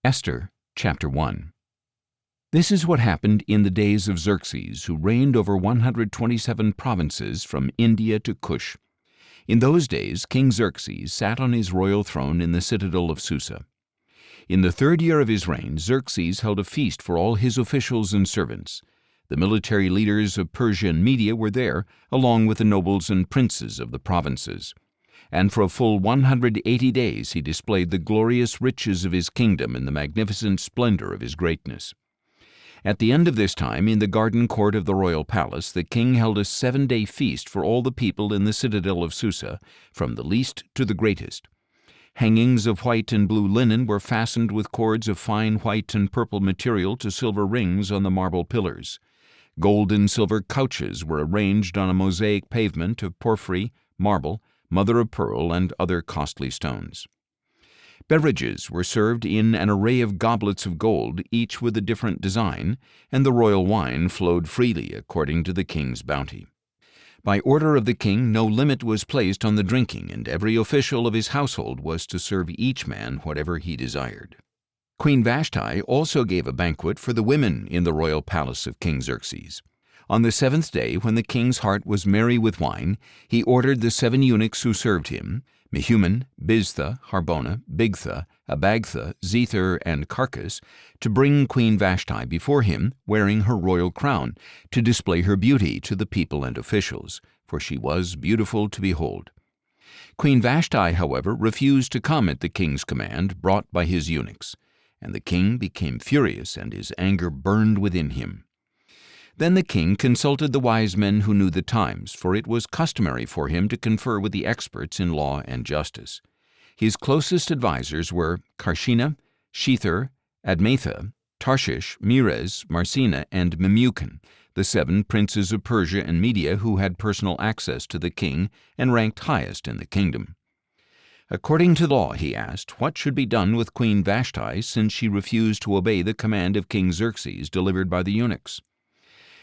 Esther, chapter 1. This is what happened in the days of Xerxes, who reigned over 127 provinces from India to Cush. In those days King Xerxes sat on his royal throne in the citadel of Susa. In the 3rd year of his reign, Xerxes held a feast for all his officials and servants. The military leaders of Persia and Media were there, along with the nobles and princes of the provinces. And for a full 180 days he displayed the glorious riches of his kingdom and the magnificent splendor of his greatness. At the end of this time, in the garden court of the royal palace, the king held a 7-day feast for all the people in the citadel of Susa, from the least to the greatest. Hangings of white and blue linen were fastened with cords of fine white and purple material to silver rings on the marble pillars. Gold and silver couches were arranged on a mosaic pavement of porphyry, marble, mother of pearl, and other costly stones. Beverages were served in an array of goblets of gold, each with a different design, and the royal wine flowed freely according to the king's bounty. By order of the king, no limit was placed on the drinking, and every official of his household was to serve each man whatever he desired. Queen Vashti also gave a banquet for the women in the royal palace of King Xerxes. On the 7th day, when the king's heart was merry with wine, he ordered the 7 eunuchs who served him, Mehuman, Biztha, Harbona, Bigtha, Abagtha, Zethar, and Carcass, to bring Queen Vashti before him, wearing her royal crown, to display her beauty to the people and officials, for she was beautiful to behold. Queen Vashti, however, refused to come at the king's command, brought by his eunuchs, and the king became furious, and his anger burned within him. Then the king consulted the wise men who knew the times, for it was customary for him to confer with the experts in law and justice. His closest advisers were Carshena, Shethar, Admatha, Tarshish, Meres, Marsena, and Memucan, the 7 princes of Persia and Media who had personal access to the king and ranked highest in the kingdom. According to law, he asked, what should be done with Queen Vashti, since she refused to obey the command of King Xerxes delivered by the eunuchs?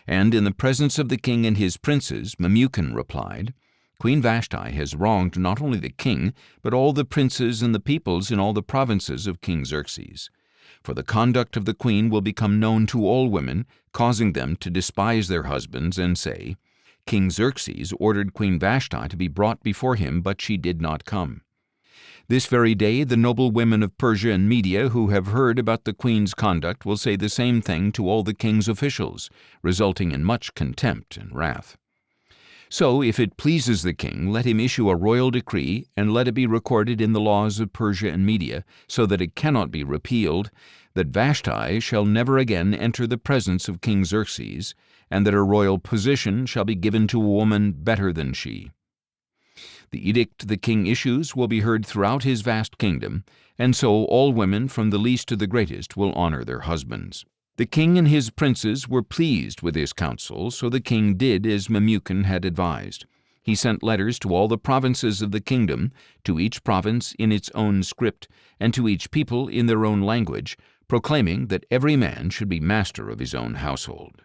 And in the presence of the king and his princes, Memucan replied, Queen Vashti has wronged not only the king, but all the princes and the peoples in all the provinces of King Xerxes. For the conduct of the queen will become known to all women, causing them to despise their husbands and say, King Xerxes ordered Queen Vashti to be brought before him, but she did not come. This very day the noble women of Persia and Media who have heard about the queen's conduct will say the same thing to all the king's officials, resulting in much contempt and wrath. So, if it pleases the king, let him issue a royal decree, and let it be recorded in the laws of Persia and Media, so that it cannot be repealed, that Vashti shall never again enter the presence of King Xerxes, and that her royal position shall be given to a woman better than she. The edict the king issues will be heard throughout his vast kingdom, and so all women from the least to the greatest will honor their husbands. The king and his princes were pleased with his counsel, so the king did as Memucan had advised. He sent letters to all the provinces of the kingdom, to each province in its own script, and to each people in their own language, proclaiming that every man should be master of his own household.